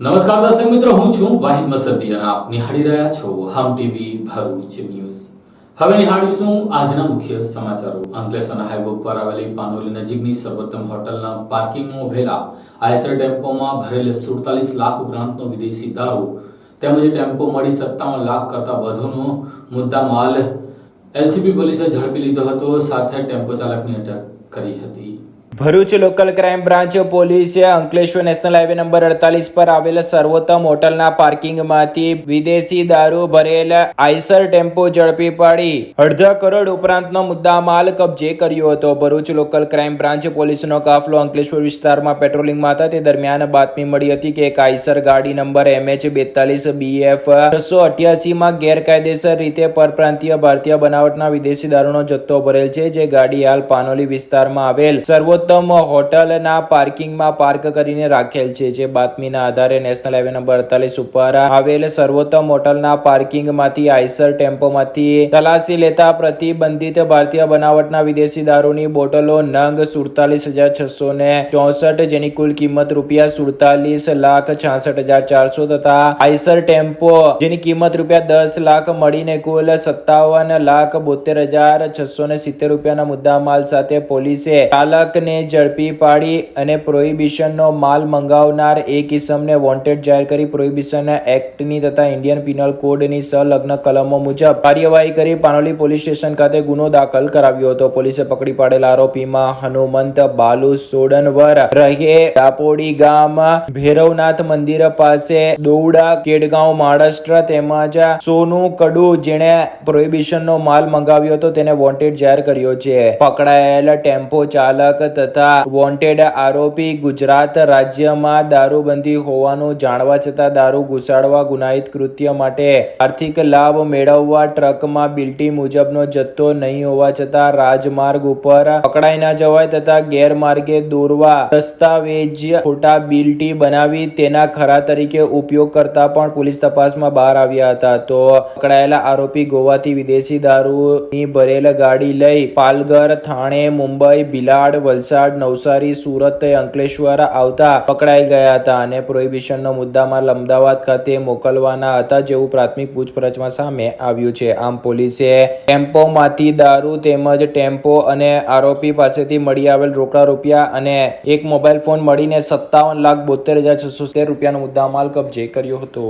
નમસ્કાર દર્શક મિત્રો, હું છું વાહિદ મસદી અને આપ નિહાળી રહ્યા છો હમ ટીવી ભરૂચ ન્યૂઝ. હવે નિહાળીશું આજના મુખ્ય સમાચારો. અંકલેશ્વરના હાઈવે પર આવેલી પાનોલી નજીકની સર્વોત્તમ હોટલના પાર્કિંગમાં ઉભેલા આઈસર ટેમ્પોમાં ભરેલ 47 લાખ ઉપરાંતનો વિદેશી દારૂ તેમજ ટેમ્પો મળી 57 લાખ કરતા વધુનો મુદ્દામાલ એલસીબી પોલીસે ઝડપી લીધો હતો. સાથે ટેમ્પો ચાલકની અટક કરી હતી. ભરૂચ લોકલ ક્રાઇમ બ્રાન્ચ પોલીસે અંકલેશ્વર નેશનલ હાઈવે નંબર 48 પર આવેલ સર્વોત્તમ હોટલના પાર્કિંગમાંથી વિદેશી દારૂ ભરેલ આઈસર ટેમ્પો ઝડપી પાડી 1.5 કરોડ ઉપરાંતનો મુદ્દામાલ કબજે કર્યો હતો. ભરૂચ લોકલ ક્રાઇમ બ્રાન્ચ પોલીસનો કાફલો અંકલેશ્વર વિસ્તારમાં પેટ્રોલિંગમાં હતા તે દરમિયાન બાતમી મળી હતી કે એક આઈસર ગાડી નંબર MH42BF 688 માં ગેરકાયદેસર રીતે પરપ્રાંતીય ભારતીય બનાવટના વિદેશી દારૂનો જથ્થો ભરેલ છે, જે ગાડી હાલ પાનોલી વિસ્તારમાં આવેલ સર્વોત્તમ હોટલના પાર્કિંગમાં પાર્ક કરીને રાખેલ છે. જે બાતમીના આધારે નેશનલ હાઈવે નંબર 48 ઉપર આવેલ સર્વોત્તમ હોટલના પાર્કિંગમાંથી આઈસર ટેમ્પોમાંથી તલાશી લેતા પ્રતિબંધિત ભારતીય બનાવટના વિદેશી દારૂની બોટલો નંગ 47,664 જેની કુલ કિંમત રૂપિયા 47,66,400 તથા આઈસર ટેમ્પો જેની કિંમત રૂપિયા 10 લાખ મળીને કુલ 57,72,670 રૂપિયાના મુદ્દામાલ સાથે પોલીસે ચાલકને ઝડપી પાડી અને પ્રોહિબિશનનો માલ મંગાવનાર એક ઇસમને વોન્ટેડ જાહેર કરી પ્રોહિબિશન એક્ટની તથા ઇન્ડિયન પિનલ કોડની સંલગ્ન કલમો મુજબ કાર્યવાહી કરી પાનોલી પોલીસ સ્ટેશન ખાતે ગુનો દાખલ કરાવ્યો હતો. પોલીસે પકડી પાડેલા આરોપીમાં હનુમંત બાલુ સોડનવર રહે દાપોડી ગામ ભૈરવનાથ મંદિર પાસે દોવડા કેડગાંવ મહારાષ્ટ્ર તેમજ સોનુ કડુ જેણે પ્રોહિબિશનનો માલ મંગાવ્યો હતો તેને વોન્ટેડ જાહેર કર્યો છે. પકડાયેલ ટેમ્પો ચાલક તથા વોન્ટેડ આરોપી ગુજરાત રાજ્યમાં દારૂબંધી હોવાનું જાણવા છતાં દારૂ ઘુસાડવા ગુનાહિત કૃત્ય માટે આર્થિક લાભ મેળવવા ટ્રકમાં બિલ્ટી મુજબનો જથ્થો નહીં હોવા છતાં રાજમાર્ગ ઉપર પકડાઈ ન જવાય તથા ગેરમાર્ગે દોરવા દસ્તાવેજ ખોટા બિલ્ટી બનાવી તેના ખરા તરીકે ઉપયોગ કરતા પણ પોલીસ તપાસમાં બહાર આવ્યા હતા. તો પકડાયેલા આરોપી ગોવાથી વિદેશી દારૂની ભરેલ ગાડી લઈ પાલઘર, થાણે, મુંબઈ, ભિલાડ, વલસાડ, નવસારી, સુરત, અંકલેશ્વર આવતા પકડાઈ ગયા હતા અને પ્રોહિબિશનનો મુદ્દામાલ અમદાવાદ ખાતે મોકલવાના હતા જેવું પ્રાથમિક પૂછપરછમાં સામે આવ્યું છે. આમ પોલીસે ટેમ્પોમાંથી દારૂ તેમજ ટેમ્પો અને આરોપી પાસેથી મળી આવેલ રોકડા રૂપિયા અને એક મોબાઈલ ફોન મળીને 57,72,670 રૂપિયાનો મુદ્દામાલ કબજે કર્યો હતો.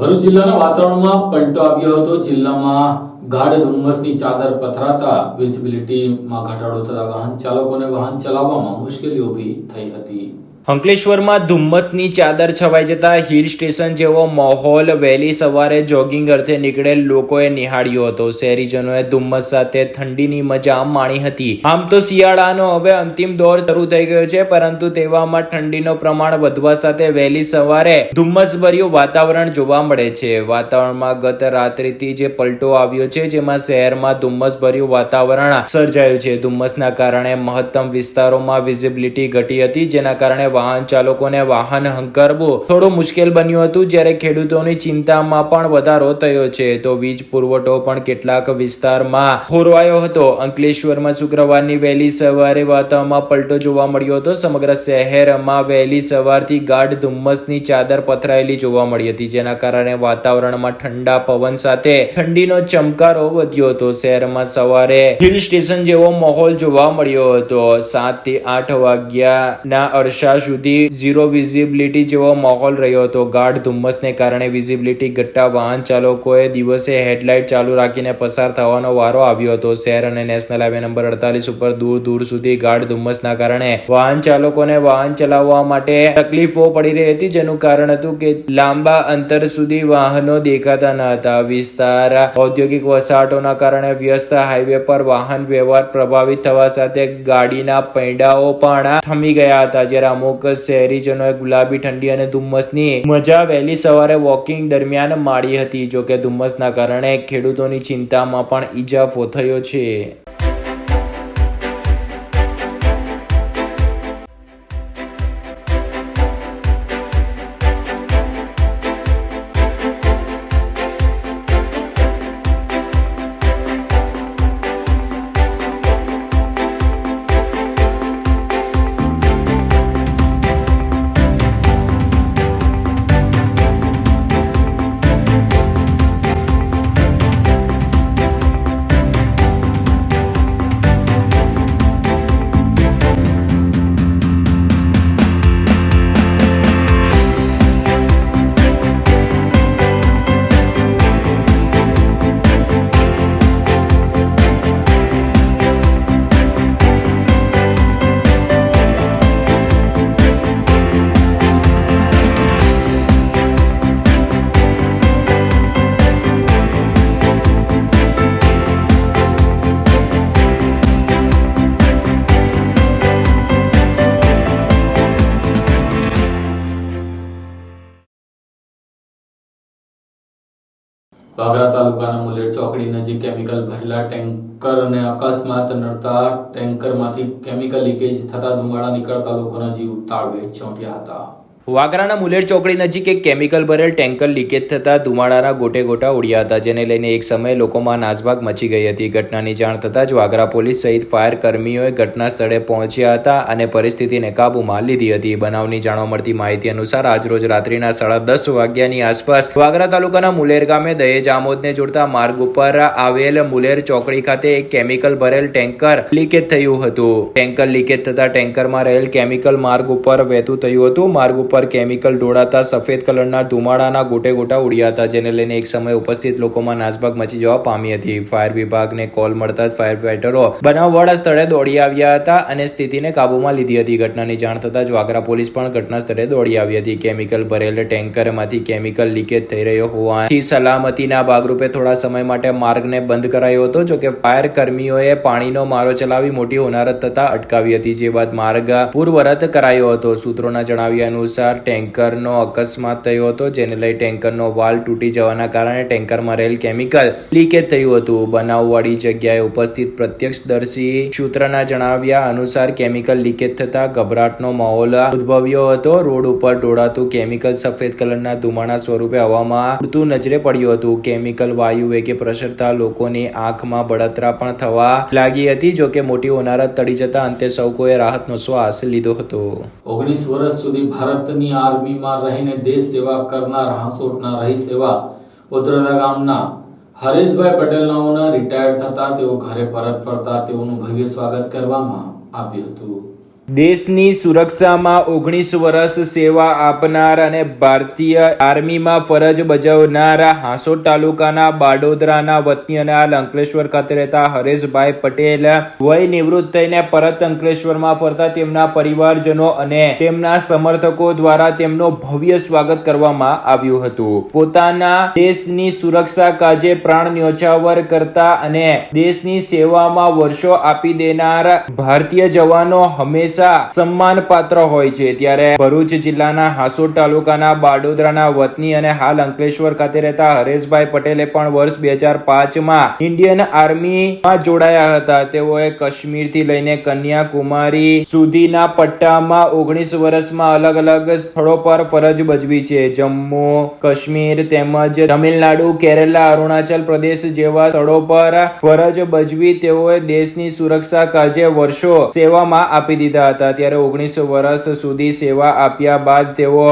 ભરૂચ જિલ્લાના વાતાવરણમાં પલટો આવ્યો હતો. જિલ્લામાં ગાઢ ધુમ્મસની ચાદર પથરાતા વિઝિબિલિટીમાં ઘટાડો થતા વાહન ચાલકોને વાહન ચલાવવામાં મુશ્કેલીઓ ઊભી થઈ હતી. અંકલેશ્વરમાં ધુમ્મસની ચાદર છવાઈ જતા હિલ સ્ટેશન જેવો માહોલ વહેલી સવારે જોગિંગ અર્થે નીકળેલ લોકોએ નિહાળ્યો હતો. શહેરીજનોએ ધુમ્મસ સાથે ઠંડીની મજા માણી હતી. આમ તો શિયાળાનો હવે અંતિમ દોર શરૂ થઈ ગયો છે, પરંતુ તેવામાં ઠંડીનો પ્રમાણ વધવા સાથે વહેલી સવારે ધુમ્મસભર્યું વાતાવરણ જોવા મળે છે. વાતાવરણમાં ગત રાત્રિથી જે પલટો આવ્યો છે, જેમાં શહેરમાં ધુમ્મસભર્યું વાતાવરણ સર્જાયું છે. ધુમ્મસના કારણે મહત્તમ વિસ્તારોમાં વિઝિબિલિટી ઘટી હતી, જેના કારણે વાહન ચાલકોને વાહન હંકારવું થોડું મુશ્કેલ બન્યું હતું. જ્યારે ખેડૂતોની ચિંતામાં પણ વધારો થયો છે, તો વીજ પુરવઠો પણ કેટલાક વિસ્તારમાં ખોરવાયો હતો. અંકલેશ્વરમાં શુક્રવારની વહેલી સવારે વાતાવરણમાં પલટો જોવા મળ્યો હતો. સમગ્ર શહેરમાં વહેલી સવારથી ગાઢ ધુમ્મસની ચાદર પથરાયેલી જોવા મળી હતી, જેના કારણે વાતાવરણમાં ઠંડા પવન સાથે ઠંડીનો ચમકારો વધ્યો હતો. શહેરમાં સવારે હિલ સ્ટેશન જેવો માહોલ જોવા મળ્યો હતો. 7 થી 8 વાગ્યાના અરસા સુધી ઝીરો વિઝિબિલિટી જેવો માહોલ રહ્યો હતો. ગાઢ ધુમ્મસને કારણે વિઝિબિલિટી ઘટતા વાહન ચાલકોએ દિવસે હેડલાઇટ ચાલુ રાખીને પસાર થવાનો વારો આવ્યો હતો. શહેર અને નેશનલ હાઈવે નંબર 48 ઉપર દૂર દૂર સુધી ગાઢ ધુમ્મસના કારણે વાહન ચાલકોને વાહન ચલાવવા માટે તકલીફો પડી રહી હતી, જેનું કારણ હતું કે લાંબા અંતર સુધી વાહનો દેખાતા ન હતા. વિસ્તાર ઔદ્યોગિક વસાહતોના કારણે વ્યસ્ત હાઈવે પર વાહન વ્યવહાર પ્રભાવિત થવા સાથે ગાડીના પૈડાઓ પણ થમી ગયા હતા. જ્યારે અમુક શહેરીજનોએ ગુલાબી ઠંડી અને ધુમ્મસની મજા વહેલી સવારે વોકિંગ દરમિયાન માણી હતી. જોકે ધુમ્મસના કારણે ખેડૂતોની ચિંતામાં પણ ઇજાફો થયો છે. વાગરા તાલુકાના મુલેર ચોકડી નજીક કેમિકલ ભરેલા ટેન્કરને અકસ્માત નડતા ટેન્કરમાંથી કેમિકલ લીકેજ થતા ધુમાડા નીકળતા લોકોના જીવ તાળવે ચોંટ્યા હતા. વાગરાના મુલેર ચોકડી નજીક એક કેમિકલ ભરેલ ટેન્કર લીકેજ થતા ધુમાડાના ગોટે ગોટા ઉડ્યા હતા, જેને લઈને એક સમયે લોકોમાં નાસભાગ મચી ગઈ હતી. ઘટનાની જાણ થતાં જ વાગરા પોલીસ સહિત ફાયર કર્મીઓએ ઘટના સ્થળે પહોંચ્યા હતા અને પરિસ્થિતિને કાબૂમાં લીધી હતી. બનાવની જાણવા મળતી માહિતી અનુસાર આજરોજ રાત્રિના 10:30 વાગ્યાની આસપાસ વાગરા તાલુકાના મુલેર ગામે દહેજ આમોદને જોડતા માર્ગ ઉપર આવેલ મુલેર ચોકડી ખાતે એક કેમિકલ ભરેલ ટેન્કર લીકેજ થયું હતું. ટેન્કર લીકેજ થતા ટેન્કરમાં રહેલ કેમિકલ માર્ગ ઉપર વહેતું થયું હતું. માર્ગ ઉપર કેમિકલ ઢોળાતા સફેદ કલરના ધુમાડાના ગોટે ગોટા ઉડ્યા હતા, જેને લઈને એક સમયે ઉપસ્થિત લોકોમાં નાસભાગ મચી જવા પામી હતી. ફાયર વિભાગને કોલ મળતા જ ફાયર ફાઈટરો બનાવવાળા સ્થળે દોડી આવ્યા હતા અને સ્થિતિને કાબૂમાં લીધી હતી. ઘટનાની જાણ થતાં જ વાગરા પોલીસ પણ ઘટના સ્થળે દોડી આવી હતી. કેમિકલ ભરેલ ટેન્કરમાંથી કેમિકલ લીકેજ થઈ રહ્યો હોવાથી સલામતીના ભાગરૂપે થોડા સમય માટે માર્ગને બંધ કરાયો હતો. જોકે ફાયર કર્મીઓએ પાણીનો મારો ચલાવી મોટી હોનારત થતા અટકાવી હતી, જે બાદ માર્ગ પૂર્વવત કરાયો હતો. સૂત્રોના જણાવ્યા અનુસાર ટેન્કરનો અકસ્માત થયો હતો, જેને લઈ ટેન્કરનો વાલ્વ તૂટી જવાના કારણે ટેન્કરમાં રહેલ કેમિકલ લીકેજ થયું હતું. બનાવવાળી જગ્યાએ ઉપસ્થિત પ્રત્યક્ષદર્શી સૂત્રના જણાવ્યા અનુસાર કેમિકલ લીકેજ થતા ગભરાટનો માહોલ ઉદ્ભવ્યો હતો. રોડ ઉપર ઢોળાતું કેમિકલ સફેદ કલરના ધુમાડા સ્વરૂપે હવામાં ઉડતું નજરે પડ્યું હતું. કેમિકલ વાયુ વેગે પ્રસરતા લોકોની આંખમાં બળતરા પણ થવા લાગી હતી. જોકે મોટી હોનારત ટળી જતા અંતે સૌ કોઈએ રાહતનો શ્વાસ લીધો હતો. 19 વર્ષ સુધી ભારતની આર્મીમાં રહીને દેશ સેવા કરનાર હાંસોટના રહીશ એવા ઉધરડા ગામના હરેશભાઈ પટેલ નાઓના રિટાયર્ડ થતા તેઓ ઘરે પરત ફરતા તેઓનું ભવ્ય સ્વાગત કરવામાં આવ્યું હતું. દેશની સુરક્ષામાં 19 વર્ષ સેવા આપનાર અને ભારતીય આર્મીમાં ફરજ બજાવનાર હાંસોટ તાલુકાના બાડોદરાના વતની અને હાલ અંકલેશ્વર ખાતે રહેતા હરેશભાઈ પટેલ વય નિવૃત્ત થઈને પરત અંકલેશ્વરમાં ફરતા તેમના પરિવારજનો અને તેમના સમર્થકો દ્વારા તેમનું ભવ્ય સ્વાગત કરવામાં આવ્યું હતું. પોતાના દેશની સુરક્ષા કાજે પ્રાણ ન્યોછાવર કરતા અને દેશની સેવામાં વર્ષો આપી દેનાર ભારતીય જવાનો હંમેશા સન્માન પાત્ર હોય છે. ત્યારે ભરૂચ જિલ્લાના હાંસોટ તાલુકાના બાડોદરાના વતની અને હાલ અંકલેશ્વર ખાતે રહેતા હરેશભાઈ પટેલે પણ વર્ષ 2005માં ઇન્ડિયન આર્મીમાં જોડાયા હતા. તેઓએ કાશ્મીરથી લઈને કન્યાકુમારી સુધીના પટ્ટામાં 19 વર્ષમાં અલગ અલગ સ્થળો પર ફરજ બજવી છે. જમ્મુ કાશ્મીર તેમજ તમિલનાડુ, કેરલા, અરુણાચલ પ્રદેશ જેવા સ્થળો પર ફરજ બજવી તેઓએ દેશની સુરક્ષા કાજે વર્ષો સેવામાં આપી દીધા હતા. ત્યારે 19 વર્ષ સુધી સેવા આપ્યા બાદ તેઓ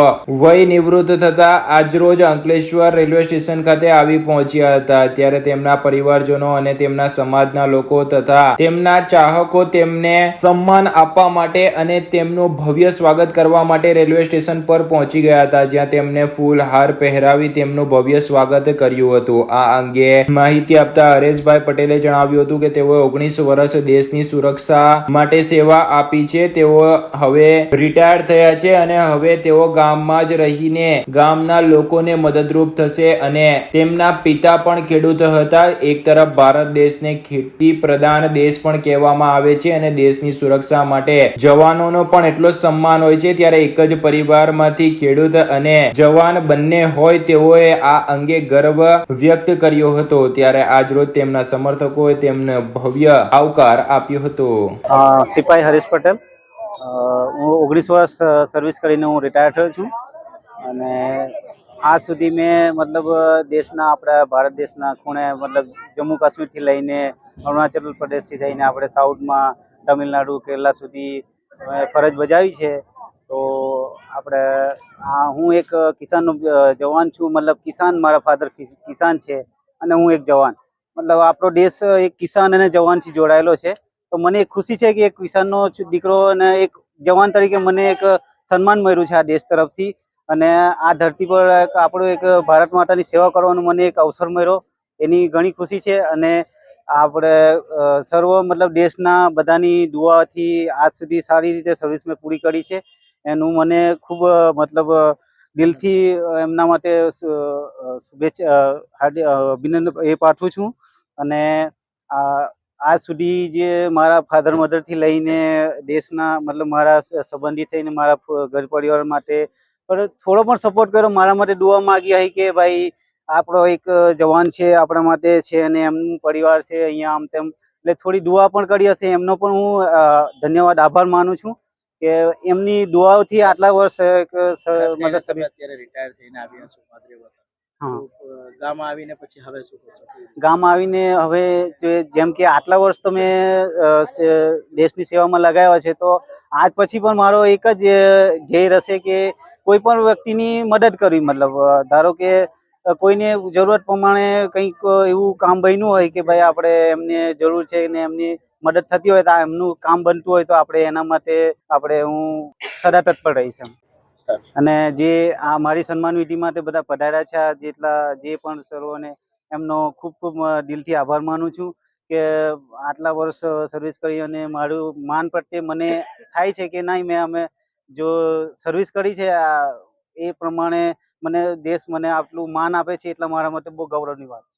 વય નિવૃત્ત થતા આજરોજ અંકલેશ્વર રેલવે સ્ટેશન ખાતે આવી પહોંચ્યા હતા. ત્યારે તેમના પરિવારજનો અને તેમના સમાજના લોકો તથા તેમના ચાહકો તેમને સન્માન આપવા માટે અને તેમનું ભવ્ય સ્વાગત કરવા માટે રેલવે સ્ટેશન પર પહોંચી ગયા હતા, જ્યાં તેમને ફૂલ હાર પહેરાવી તેમનું ભવ્ય સ્વાગત કર્યું હતું. આ અંગે માહિતી આપતા હરેશભાઈ પટેલે જણાવ્યું હતું કે તેઓએ 19 વર્ષ દેશની સુરક્ષા માટે સેવા આપી છે. તેઓ હવે રિટાયર થયા છે અને હવે તેઓ ગામમાં જ રહીને ગામના લોકોને મદદરૂપ થશે અને તેમના પિતા પણ ખેડૂત હતા. એક તરફ ભારત દેશને ખેતી પ્રધાન દેશ પણ કહેવામાં આવે છે અને દેશની સુરક્ષા માટે જવાનોનો પણ એટલો જ સન્માન હોય છે. ત્યારે એક જ પરિવારમાંથી ખેડૂત અને જવાન બંને હોય તેઓએ આ અંગે ગર્વ વ્યક્ત કર્યો હતો. ત્યારે આજરોજ તેમના સમર્થકોએ તેમને ભવ્ય આવકાર આપ્યો હતો. સિપાઈ હરેશ પટેલ, હું 19 વર્ષ સર્વિસ કરીને હું રિટાયર થયો છું અને આજ સુધી મેં મતલબ દેશના આપણા ભારત દેશના ખૂણે મતલબ જમ્મુ કાશ્મીરથી લઈને અરુણાચલ પ્રદેશથી થઈને આપણે સાઉથમાં તમિલનાડુ, કેરલા સુધી ફરજ બજાવી છે. તો આપણે હું એક કિસાનનો જવાન છું. મતલબ કિસાન, મારા ફાધર કિસાન છે અને હું એક જવાન. મતલબ આપણો દેશ એક કિસાન અને જવાનથી જોડાયેલો છે. તો મને એક ખુશી છે કે એક કિસાનનો દીકરો અને એક જવાન તરીકે મને એક સન્માન મળ્યું છે આ દેશ તરફથી અને આ ધરતી પર આપણો એક ભારત માતાની સેવા કરવાનો મને એક અવસર મળ્યો, એની ઘણી ખુશી છે. અને આપણે સર્વ મતલબ દેશના બધાની દુઆથી આજ સુધી સારી રીતે સર્વિસ મેં પૂરી કરી છે. એનું મને ખૂબ મતલબ દિલથી એમના માટે શુભેચ્છા અભિનંદન પાઠવું છું. અને આજ સુધી જે મારા ફાધર મધરથી લઈને દેશના મતલબ મારા સંબંધી થઈને મારા ઘર પરિવાર માટે પણ થોડો પણ સપોર્ટ કર્યો, મારા માટે દુઆ માગી આવી કે ભાઈ આપણો એક જવાન છે, આપણા માટે છે અને એમનું પરિવાર છે અહીંયા આમ તેમ, એટલે થોડી દુઆ પણ કરી હશે. એમનો પણ હું ધન્યવાદ આભાર માનું છું કે એમની દુઆઓથી આટલા વર્ષ મતલબ અત્યારે રિટાયર થઈને આવ્યા છો માદરે વતન. હા, ગામ આવીને પછી હવે શું કરશો? ગામ આવીને હવે જેમ કે આટલા વર્ષ તો મેં દેશની સેવામાં લગાવ્યા છે, તો આજ પછી પણ મારો એક જ ધ્યેય રહેશે કે કોઈ પણ વ્યક્તિની મદદ કરવી. મતલબ ધારો કે કોઈને જરૂરત પ્રમાણે કંઈક એવું કામ બન્યું હોય કે ભાઈ આપણે એમને જરૂર છે ને એમની મદદ થતી હોય, તો એમનું કામ બનતું હોય તો આપણે એના માટે હું સદા તત્પર રહીશ એમ. અને જે આ મારી સન્માન વિધિ માટે બધા પધાર્યા છે, આ જેટલા જે પણ સર્વોને એમનો ખૂબ ખૂબ દિલથી આભાર માનું છું કે આટલા વર્ષ સર્વિસ કરી અને મારું માન પ્રત્યે મને થાય છે કે નહીં, અમે જો સર્વિસ કરી છે એ પ્રમાણે મને દેશ મને આટલું માન આપે છે, એટલે મારા માટે બહુ ગૌરવની વાત છે.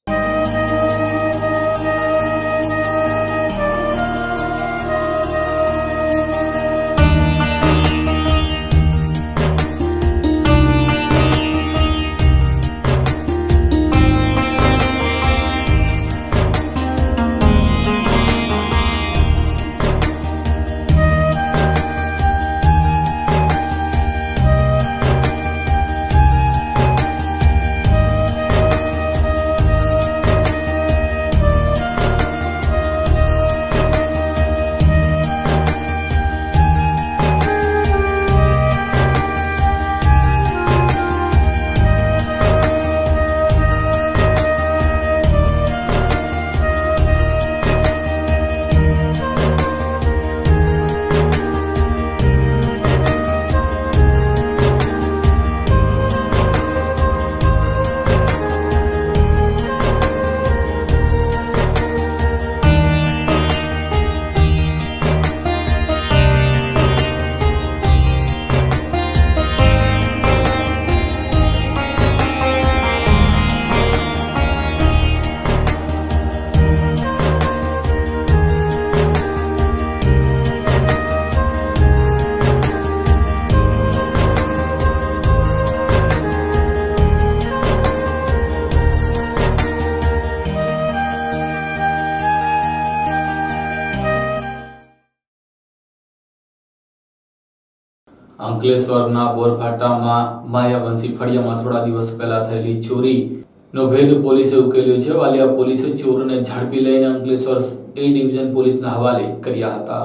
અંકલેશ્વરના બોરફાટામાં માયાવંશી ફળિયામાં થોડા દિવસ પહેલા થયેલી ચોરીનો ભેદ પોલીસે ઉકેલ્યો છે. વાલિયા પોલીસે ચોરને ઝડપી લઈને અંકલેશ્વર એ ડિવિઝન પોલીસના હવાલે કર્યા હતા.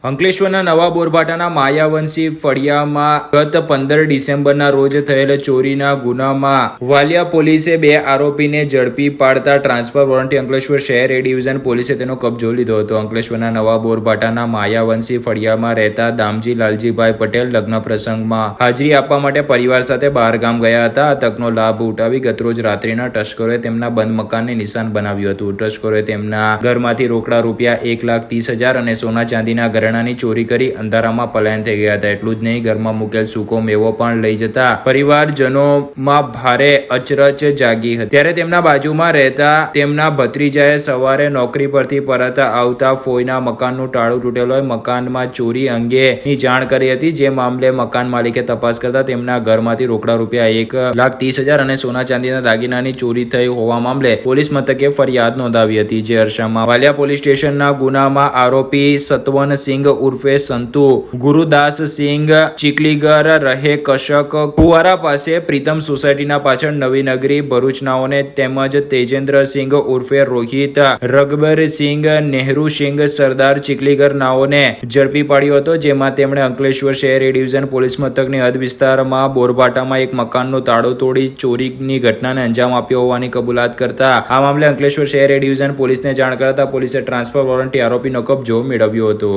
અંકલેશ્વરના નવા બોરભાટાના માયાવંશી ફળિયામાં ગત 15 ડિસેમ્બરના રોજ થયેલ ચોરીના ગુનામાં વાલિયા પોલીસે 2 આરોપીને ઝડપી પાડતા ટ્રાન્સફર વોરંટથી અંકલેશ્વર શહેર એ ડિવિઝન પોલીસે તેનો કબજો લીધો હતો. અંકલેશ્વરના નવા બોરભાટાના માયાવંશી ફળિયામાં રહેતા દામજી લાલજીભાઈ પટેલ લગ્ન પ્રસંગમાં હાજરી આપવા માટે પરિવાર સાથે બહાર ગામ ગયા હતા. આ તકનો લાભ ઉઠાવી ગતરોજ રાત્રિના તસ્કરોએ તેમના બંધ મકાનને નિશાન બનાવ્યું હતું. તસ્કરોએ તેમના ઘરમાંથી રોકડા રૂપિયા 1,30,000 અને સોના ચાંદીના ઘરેણાની ચોરી કરી અંધારામાં પલાયન થઈ ગયા હતા. એટલું જ નહીં, ઘરમાં મૂકેલ સૂકો મેવો પણ લઈ જતા પરિવારજનોમાં ભારે અચરજ જાગી હતી. ત્યારે તેમના બાજુમાં રહેતા તેમના ભત્રીજાએ સવારે નોકરી પરથી પરત આવતા ફોઈના મકાનનું તાળું તૂટેલું હોય મકાનમાં ચોરી અંગેની જાણ કરી હતી. જે મામલે મકાન માલિકે તપાસ કરતા તેમના ઘરમાંથી રોકડા રૂપિયા 1,30,000 અને સોના ચાંદીના દાગીનાની ચોરી થઈ હોવા મામલે પોલીસ મથકે ફરિયાદ નોંધાવી હતી. જે અરસામાં વાલિયા પોલીસ સ્ટેશનના ગુનામાં આરોપી સતવનસિંહ ઉર્ફે સંતુ ગુરુદાસ સિંહ ચીકલીગર રહે કશક કુવારા પાસે પ્રીતમ સોસાયટીના પાછળ નવી નગરી ભરૂચનાઓને તેમજ તેજેન્દ્રસિંહ ઉર્ફે રોહિત રગબરસિંહ નેહરુસિંહ સરદાર ચીકલીગર નાઓને ઝડપી પાડ્યો હતો. જેમાં તેમણે અંકલેશ્વર શહેર એ ડિવિઝન પોલીસ મથકની હદ વિસ્તારમાં બોરભાટામાં એક મકાનનું તાળું તોડી ચોરીની ઘટનાને અંજામ આપ્યો હોવાની કબૂલાત કરતા આ મામલે અંકલેશ્વર શહેર એ ડિવિઝન પોલીસને જાણ કરતા પોલીસે ટ્રાન્સફર વોરંટથી આરોપીનો કબજો મેળવ્યો હતો.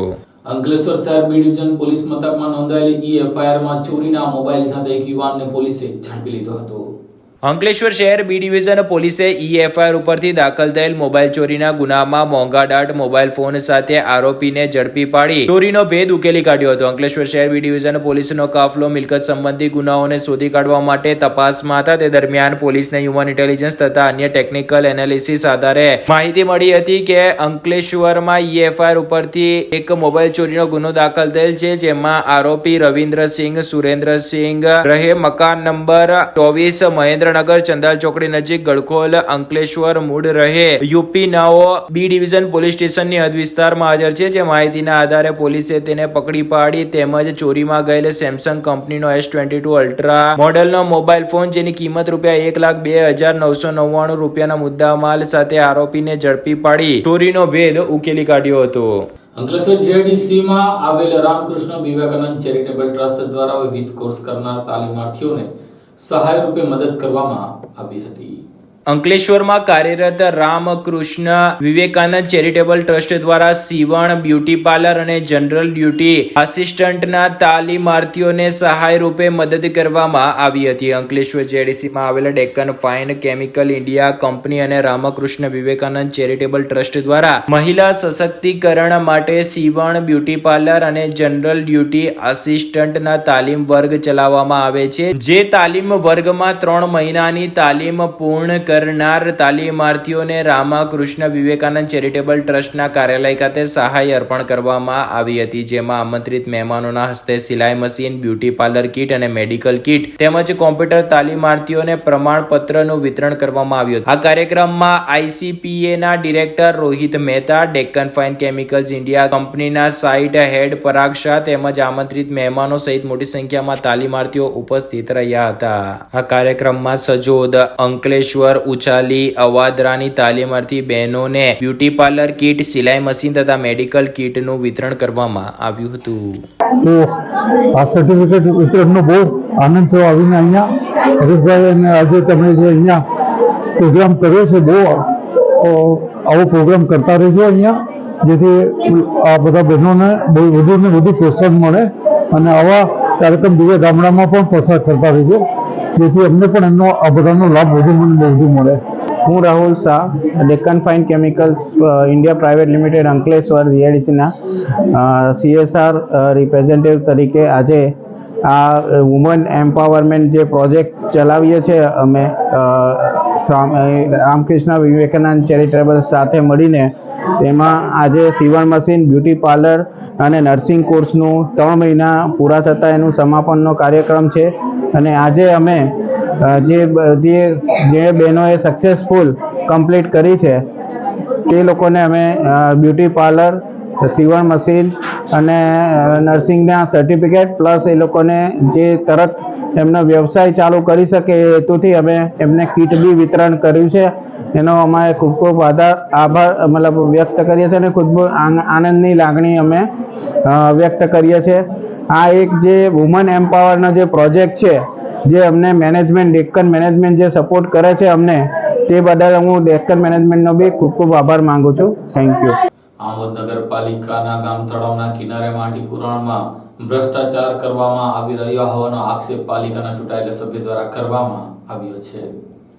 અંકલેશ્વર શહેર બી ડિવિઝન પોલીસ મથકમાં નોંધાયેલી એફઆઈઆરમાં ચોરીના મોબાઈલ સાથે એક યુવાનને પોલીસે ઝડપી લીધો હતો. અંકલેશ્વર શહેર બી ડિવિઝન પોલીસે એફઆઈઆર ઉપરથી દાખલ થયેલ મોબાઈલ ચોરીના ગુનામાં મોંઘાદાટ મોબાઈલ ફોન સાથે આરોપીને ઝડપી પાડી ચોરીનો ભેદ ઉકેલી કાઢ્યો હતો. અંકલેશ્વર શહેર બી ડિવિઝન પોલીસનો કાફલો મિલકત સંબંધી ગુનાઓને શોધી કાઢવા માટે તપાસમાં હતા. તે દરમિયાન પોલીસને હ્યુમન ઇન્ટેલિજન્સ તથા અન્ય ટેકનિકલ એનાલિસિસ આધારે માહિતી મળી હતી કે અંકલેશ્વરમાં એફઆઈઆર ઉપરથી એક મોબાઈલ ચોરીનો ગુનો દાખલ થયેલ છે. જેમાં આરોપી રવિન્દ્રસિંહ સુરેન્દ્રસિંહ રહે મકાન નંબર 24 મહેન્દ્ર સુરેન્દ્રનગર ચંદાલ ચોકડી નજીક ગળખોલ અંકલેશ્વર મૂળ રહે યુપી નાઓ બી ડિવિઝન પોલીસ સ્ટેશનની હદ વિસ્તારમાં હાજર છે, જે માહિતીના આધારે પોલીસે તેને પકડી પાડી તેમજ ચોરીમાં ગયેલ સેમસંગ કંપનીનો S22 અલ્ટ્રા મોડેલનો મોબાઈલ ફોન જેની કિંમત ₹1,02,999 રૂપિયાના મુદ્દામાલ સાથે આરોપીને ઝડપી પાડી ચોરીનો ભેદ ઉકેલી કાઢ્યો હતો. અંકલેશ્વર GIDC માં આવેલ રામકૃષ્ણ વિવેકાનંદ ચેરિટેબલ ટ્રસ્ટ દ્વારા વિવિધ કોર્સ કરનાર તાલીમાર્થીઓને સહાય રૂપે મદદ કરવામાં આવી હતી. અંકલેશ્વરમાં કાર્યરત રામકૃષ્ણ વિવેકાનંદ ચેરિટેબલ ટ્રસ્ટ દ્વારા સીવણ, બ્યુટી પાર્લર અને જનરલ ડ્યુટી આસિસ્ટન્ટના તાલીમાર્થીઓને સહાય રૂપે મદદ કરવામાં આવી હતી. અંકલેશ્વર GIDCમાં આવેલ Deccan fine chemical India company અને રામકૃષ્ણ વિવેકાનંદ ચેરિટેબલ ટ્રસ્ટ દ્વારા મહિલા સશક્તિકરણ માટે સીવણ, બ્યુટી પાર્લર અને જનરલ ડ્યુટી આસિસ્ટન્ટના તાલીમ વર્ગ ચલાવવામાં આવે છે. જે તાલીમ વર્ગમાં 3 મહિનાની તાલીમ પૂર્ણ કરનાર તાલીમાર્થીઓને રામકૃષ્ણ વિવેકાનંદ ચેરિટેબલ ટ્રસ્ટના કાર્યાલય ખાતે સહાય અર્પણ કરવામાં આવી હતી, જેમાં આમંત્રિત મહેમાનોના હસ્તે સિલાઈ મશીન, બ્યુટી પાર્લર કીટ અને મેડિકલ કીટ તેમજ કોમ્પ્યુટર તાલીમાર્થીઓને પ્રમાણપત્રનું વિતરણ કરવામાં આવ્યું હતું. આ કાર્યક્રમમાં ICPA ના director Rohit Mehta, Deccan fine chemicals India કંપનીના સાઇટ હેડ પરાગ શાહ તેમજ આમંત્રિત મહેમાનો સહિત મોટી સંખ્યામાં તાલીમાર્થીઓ ઉપસ્થિત રહ્યા હતા. આ કાર્યક્રમમાં સજોદ, અંકલેશ્વર, ઉચાલી, અવાદરાની તાલીમાર્થી બહેનોને બ્યુટી પાર્લર કીટ, સિલાઈ મશીન તથા મેડિકલ કીટનું વિતરણ કરવામાં આવ્યું હતું. તો આ સર્ટિફિકેટ વિતરણનો બહુ આનંદ થયો આવીને અહીંયા હરેશભાઈ અને આજે તમે જે અહીંયા પ્રોગ્રામ કર્યો છે, બહુ આવો પ્રોગ્રામ કરતા રહેજો અહીંયા, જેથી આ બધા બહેનોને બહુ વધુને વધુ પ્રોત્સાહન મળે અને આવા કાર્યક્રમ બીજા ગામડામાં પણ પસાર કરતા રહેજો, જેથી અમને પણ એમનો આ બધાનો લાભ વધુ મળે. હું Rahul Shah, Deccan fine chemicals India private limited Ankleshwar GIDCના CSR રિપ્રેઝેન્ટેટિવ તરીકે આજે આ વુમન એમ્પાવરમેન્ટ જે પ્રોજેક્ટ ચલાવીએ છીએ અમે રામકૃષ્ણ વિવેકાનંદ ચેરિટેબલ સાથે મળીને, તેમાં આજે સીવણ મશીન, બ્યુટી પાર્લર અને નર્સિંગ કોર્સનું 3 મહિના પૂરા થતાં એનું સમાપનનો કાર્યક્રમ છે. અને આજે અમે જે બહેનોએ સક્સેસફુલ કમ્પ્લીટ કરી છે તે લોકોને અમે બ્યુટી પાર્લર, સીવણ મશીન અને નર્સિંગના સર્ટિફિકેટ પ્લસ એ લોકોને જે તરત એમનો વ્યવસાય ચાલુ કરી શકે એ હેતુથી અમે એમને કીટ બી વિતરણ કર્યું છે. એનો અમે ખૂબ ખૂબ આભાર વ્યક્ત કરીએ છીએ અને ખૂબ આનંદની લાગણી અમે વ્યક્ત કરીએ છીએ. આ એક જે વુમન એમ્પાવરનો જે પ્રોજેક્ટ છે, જે અમને મેનેજમેન્ટ, ડેક્કન મેનેજમેન્ટ જે સપોર્ટ કરે છે અમને, તે બદલ હું ડેક્કન મેનેજમેન્ટનો બી ખૂબ ખૂબ આભાર માંગુ છું. Thank you. આમોદ નગરપાલિકાના ગામ તળાવના કિનારે માટી પુરાણમાં ભ્રષ્ટાચાર કરવામાં આવી રહ્યો હોવાનો આક્ષેપ પાલિકાના ચૂંટાયેલા સભ્ય દ્વારા કરવામાં આવ્યો છે.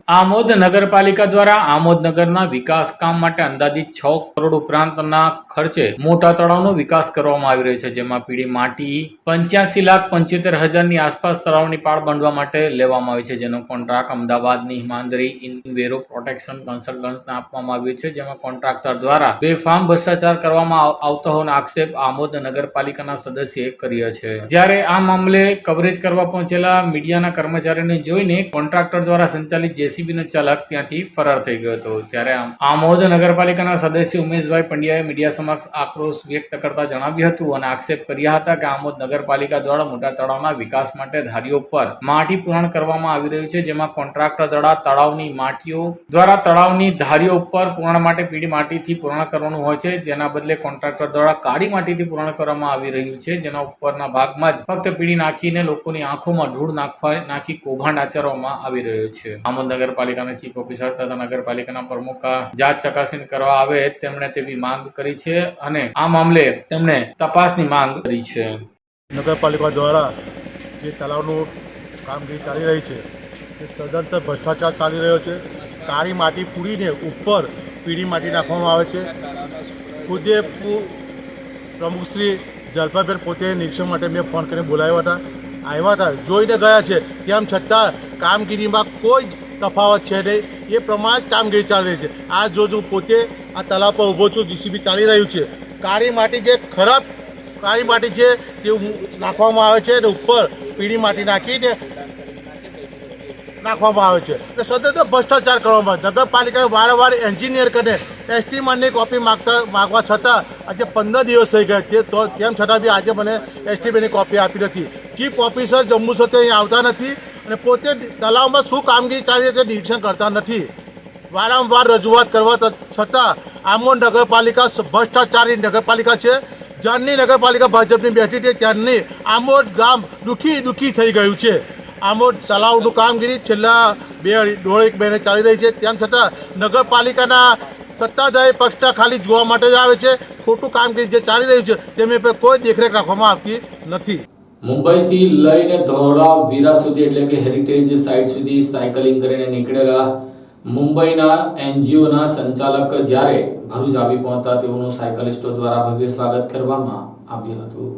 આમોદ નગરપાલિકા દ્વારા આમોદ નગરના વિકાસ કામ માટે અંદાજિત 6 કરોડ ઉપરાંતના ખર્ચે મોટા તળાવનો વિકાસ કરવામાં આવી રહ્યો છે, જેમાં પીળી માટી 85,75,000 ની આસપાસ તળાવની પાળ બાંધવા માટે લેવામાં આવી છે, જેનો કોન્ટ્રાક્ટ અમદાવાદની હિમાંદરી ઇન્વેરો પ્રોટેક્શન કન્સલ્ટન્ટને આપવામાં આવ્યો છે, જેમાં કોન્ટ્રાક્ટર દ્વારા બેફામ ભ્રષ્ટાચાર કરવામાં આવતો હોવાનો આક્ષેપ આમોદ નગરપાલિકાના સદસ્યએ કર્યો છે. જ્યારે આ મામલે કવરેજ કરવા પહોંચેલા મીડિયાના કર્મચારીને જોઈને કોન્ટ્રાક્ટર દ્વારા સંચાલિત JCBનો ચાલક ત્યાંથી ફરાર થઈ ગયો હતો. ત્યારે આમોદ નગરપાલિકાના સદસ્ય ઉમેશભાઈ પંડ્યાએ મીડિયા સમક્ષ આક્રોશ વ્યક્ત કરતા જણાવ્યું હતું અને આક્ષેપ કર્યા હતા કે આમોદ નગરપાલિકા દ્વારા મોટા તળાવના વિકાસ માટે ધારીઓ પર માટી પૂરણ કરવામાં આવી રહ્યું છે, જેમાં કોન્ટ્રાક્ટર દ્વારા તળાવની ધારીઓ ઉપર પૂરણ માટે પીળી માટીથી પૂરણ કરવાનું હોય છે, જેના બદલે કોન્ટ્રાક્ટર દ્વારા કાળી માટીથી પૂરણ કરવામાં આવી રહ્યું છે, જેના ઉપરના ભાગમાં જ ફક્ત પીળી નાખીને લોકોની આંખોમાં ધૂળ નાખી કૌભાંડ આચરવામાં આવી રહ્યો છે. આમોદ નગરપાલિકાના ચીફ ઓફિસર તથા નગરપાલિકાના પ્રમુખ જાત ચકાસણી કરવા આવે તેમણે તેવી માંગ કરી છે અને આ મામલે તેમણે તપાસની માંગ કરી છે. નગરપાલિકા દ્વારા જે તળાવનું કામગીરી ચાલી રહી છે તે તદંતર ભ્રષ્ટાચાર ચાલી રહ્યો છે. કાળી માટી પૂરીને ઉપર પીળી માટી નાખવામાં આવે છે. ખુદે પ્રમુખશ્રી જલપાબેન પોતે નિરીક્ષણ માટે મેં ફોન કરીને બોલાવ્યા હતા, જોઈને ગયા છે, તેમ છતાં કામગીરીમાં કોઈ જ તફાવત છે નહીં. એ પ્રમાણે જ કામગીરી ચાલી રહી છે. આ જો પોતે આ તળાવ પર ઊભો છું, JCB ચાલી રહ્યું છે. કાળી માટી જે ખરાબ કાળી માટી છે તે નાખવામાં આવે છે અને ઉપર પીળી માટી નાખીને નાખવામાં આવે છે અને સતત ભ્રષ્ટાચાર કરવામાં આવે. નગરપાલિકાએ વારંવાર એન્જિનિયર કરીને એસ્ટિમેટની કોપી માગવા છતાં આજે 15 દિવસ થઈ ગયા તેમ છતાં બી આજે મને એસ્ટિમેટની કોપી આપી નથી. ચીફ ઓફિસર જમ્મુ સાથે અહીં આવતા નથી અને પોતે તલાવમાં શું કામગીરી ચાલી રહી છે નિરીક્ષણ કરતા નથી. વારંવાર રજૂઆત કરવા છતાં આમોદ નગરપાલિકા ભ્રષ્ટાચારી નગરપાલિકા છે. જ્યારની નગરપાલિકા ભાજપની બેઠી છે ત્યારની આમોદ ગામ દુઃખી થઈ ગયું છે. આમોદ તલાવનું કામગીરી છેલ્લા 1.5 મહિને ચાલી રહી છે. તેમ છતાં નગરપાલિકાના સત્તાધારી પક્ષના ખાલી જોવા માટે જ આવે છે. ખોટું કામગીરી જે ચાલી રહ્યું છે તેની પર કોઈ દેખરેખ રાખવામાં આવતી નથી. મુંબઈથી લઈને ધોળાવીરા સુધી એટલે કે હેરિટેજ સાઇટ સુધી સાયકલિંગ કરીને નીકળેલા મુંબઈના એનજીઓના સંચાલક જ્યારે ભરૂચ આવી પહોંચતા તેઓનું સાયકલિસ્ટો દ્વારા ભવ્ય સ્વાગત કરવામાં આવ્યું હતું.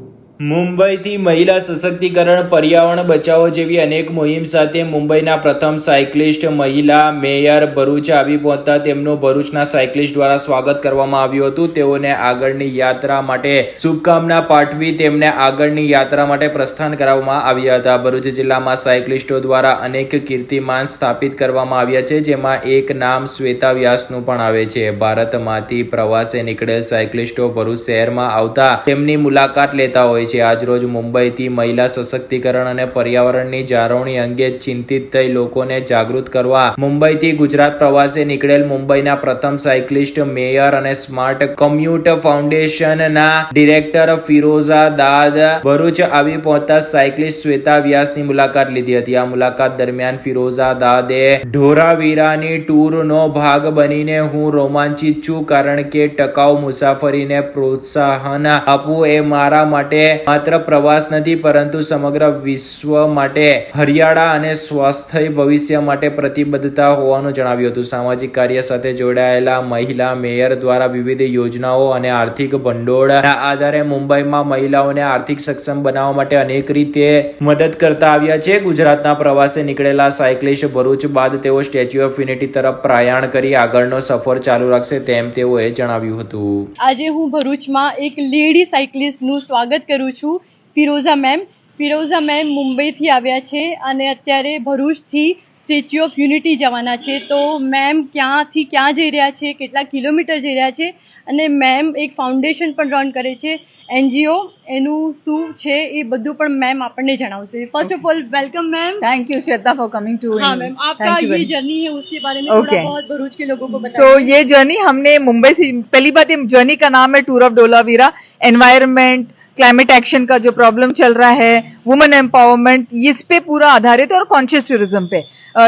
મુંબઈથી મહિલા સશક્તિકરણ, પર્યાવરણ બચાવો જેવી અનેક મુહિમ સાથે મુંબઈના પ્રથમ સાયકલિસ્ટ મહિલા મેયર ભરૂચ આવી પહોંચતા તેમનું ભરૂચના સાયકલિસ્ટ દ્વારા સ્વાગત કરવામાં આવ્યું હતું. તેઓને આગળની યાત્રા માટે શુભકામના પાઠવી તેમને આગળની યાત્રા માટે પ્રસ્થાન કરાવવામાં આવ્યા હતા. ભરૂચ જિલ્લામાં સાયકલિસ્ટો દ્વારા અનેક કીર્તિમાન સ્થાપિત કરવામાં આવ્યા છે, જેમાં એક નામ શ્વેતા વ્યાસનું પણ આવે છે. ભારતમાંથી પ્રવાસે નીકળેલ સાયકલિસ્ટો ભરૂચ શહેરમાં આવતા તેમની મુલાકાત લેતા હોય છે. આજરોજ મુંબઈથી મહિલા સશક્તિકરણ અને પર્યાવરણની જાળવણી અંગે ચિંતિત થઈ લોકોને જાગૃત કરવા મુંબઈથી ગુજરાત પ્રવાસે નીકળેલ મુંબઈના પ્રથમ સાયકલિસ્ટ મેયર અને સ્માર્ટ કમ્યુટ ફાઉન્ડેશનના ડિરેક્ટર ફિરોઝા દાદ ભરૂચ આવી પહોંચતા સાયકલિસ્ટ શ્વેતા વ્યાસની મુલાકાત લીધી હતી. આ મુલાકાત દરમિયાન ફિરોઝા દાદે ધોળાવીરાની ટૂરનો ભાગ બનીને હું રોમાંચિત છું, કારણ કે ટકાઉ મુસાફરીને પ્રોત્સાહન આપવું એ મારા માટે માત્ર પ્રવાસ નથી પરંતુ સમગ્ર વિશ્વ માટે હરિયાળા અને સ્વસ્થ ભવિષ્ય માટે પ્રતિબદ્ધતા હોવાનું જણાવ્યું હતું. સામાજિક કાર્ય સાથે જોડાયેલા મહિલા મેયર દ્વારા વિવિધ યોજનાઓ અને આર્થિક ભંડોળના આધારે મુંબઈમાં મહિલાઓને આર્થિક સક્ષમ બનાવવા માટે અનેક રીતે મદદ કરતા આવ્યા છે. ગુજરાતના પ્રવાસે નીકળેલા સાયકલિસ્ટ ભરૂચ બાદ તેઓ સ્ટેચ્યુ ઓફ યુનિટી તરફ પ્રયાણ કરી આગળનો સફર ચાલુ રાખશે તેમ તેઓએ જણાવ્યું હતું. આજે હું ભરૂચમાં એક લેડી સાયકલિસ્ટનું સ્વાગત કરું છું, ફિરોઝા મેમ મુંબઈથી આવ્યા છે અને અત્યારે ભરૂચથી સ્ટેચ્યુ ઓફ યુનિટી જવાના છે. તો મેમ ક્યાંથી ક્યાં જઈ રહ્યા છે, કેટલા કિલોમીટર જઈ રહ્યા છે અને મેમ એક ફાઉન્ડેશન પણ રન કરે છે, NGO, એનું શું છે એ બધું પણ મેમ આપણને જણાવશે. First of all welcome ma'am. Thank you Shweta for coming to. हाँ मैम, आपका ये जर्नी है उसके बारे में थोड़ा बहुत भरूच के लोगों को बताइए. तो ये जर्नी हमने मुंबई से, पहली बात ये जर्नी का नाम है tour of Dholavira. Environment, climate action का जो प्रॉब्लम चल रहा है, वुमेन एम्पावरमेंट, इस पे पूरा आधारित है और कॉन्शियस टूरिज्म पे.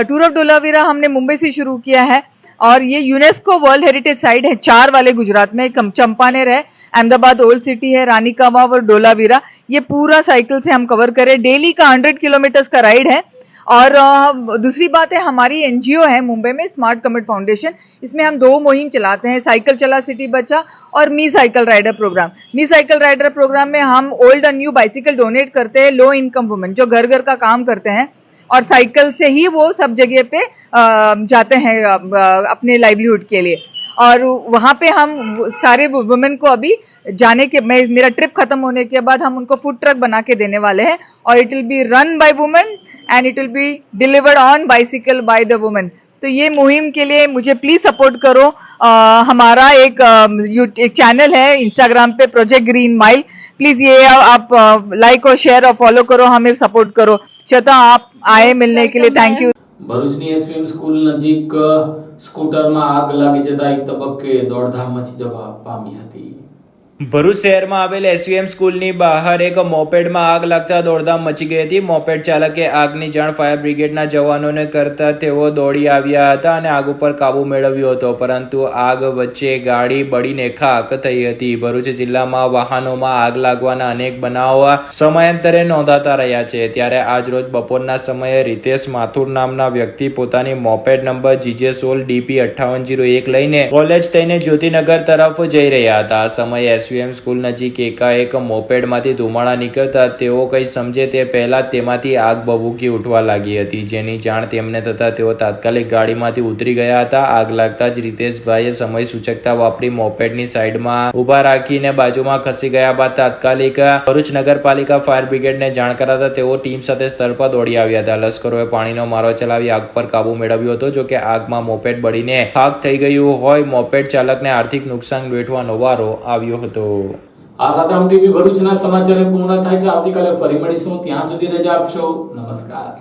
टूर ऑफ धोलावीरा हमने मुंबई से शुरू किया है और ये यूनेस्को वर्ल्ड हेरिटेज साइट है 4 वाले गुजरात में. चंपानेर है, अहमदाबाद ओल्ड सिटी है, रानी का वाव और धोलावीरा. ये पूरा साइकिल से हम कवर करें. डेली का 100 किलोमीटर्स का राइड है. और दूसरी बात है, हमारी NGO है मुंबई में, स्मार्ट कम्यूट फाउंडेशन. इसमें हम 2 मुहिम चलाते हैं, साइकिल चला सिटी बचा और मी साइकिल राइडर प्रोग्राम. मी साइकिल राइडर प्रोग्राम में हम ओल्ड और न्यू बाइसिकल डोनेट करते हैं लो इनकम वुमेन जो घर घर का काम करते हैं और साइकिल से ही वो सब जगह पे जाते हैं अपने लाइवलीहुड के लिए. और वहाँ पे हम सारे वुमेन को अभी जाने के, मेरा ट्रिप खत्म होने के बाद हम उनको फूड ट्रक बना के देने वाले हैं और it will be run by women and it will be delivered on bicycle by the women. तो ये मुहिम के लिए मुझे प्लीज सपोर्ट करो. हमारा एक चैनल है इंस्टाग्राम पे, प्रोजेक्ट ग्रीन माइल. प्लीज ये आप लाइक और शेयर और फॉलो करो, हमें सपोर्ट करो. श्वेता, आप आए मिलने के लिए थैंक यू. ભરૂચની SVM સ્કૂલ નજીક સ્કૂટરમાં આગ લાગી જતા એક તબક્કે દોડધામ મચી જવા પામી હતી. ભરૂચ શહેરમાં આવેલ SVM સ્કૂલની બહાર એક મોપેડમાં આગ લાગતા દોડધામ મચી ગઈ હતી. મોપેડ ચાલકે આગની જાણ ફાયર બ્રિગેડના જવાનોને કરતા તેઓ દોડી આવ્યા હતા અને આગ ઉપર કાબુ મેળવ્યો હતો, પરંતુ આગ વચ્ચે ગાડી બળીને ખાક થઈ હતી. ભરૂચ જિલ્લામાં વાહનોમાં આગ લાગવાના અનેક બનાવો સમયાંતરે નોંધાતા રહ્યા છે. ત્યારે આજરોજ બપોરના સમયે રીતેશ માથુર નામના વ્યક્તિ પોતાની મોપેડ નંબર GJ16 DP 5801 લઈને કોલેજ થઈને જ્યોતિનગર તરફ જઈ રહ્યા હતા. આ સમયે એસવીએમ સ્કૂલ નજીક એકાએક મોપેડમાંથી ધુમાડા નીકળતા તેઓ કંઈ સમજે તે પહેલા તેમાંથી આગ ભભૂકી ઉઠવા લાગી હતી, જેની જાણ તેમને થતાં તેઓ તાત્કાલિક ગાડીમાંથી ઉતરી ગયા હતા. આગ લાગતા જ રીતેશભાઈએ સમય સૂચકતા વાપરી મોપેડની સાઈડમાં ઊભા રાખીને બાજુમાં ખસી ગયા બાદ તાત્કાલિક ભરૂચ નગરપાલિકા ફાયર બ્રિગેડને જાણ કરાતા તેઓ ટીમ સાથે સ્થળ પર દોડી આવ્યા હતા. લશ્કરોએ પાણીનો મારો ચલાવી આગ પર કાબુ મેળવ્યો હતો. જોકે આગમાં મોપેડ બળીને ખાખ થઈ ગયું હોય મોપેડ ચાલકને આર્થિક નુકસાન વેઠવાનો વારો આવ્યો હતો. આ સાથે આમ ટીવી ભરૂચના સમાચાર પૂર્ણ થાય છે. આવતીકાલે ફરી મળીશું. ત્યાં સુધી રજા આપશો. નમસ્કાર.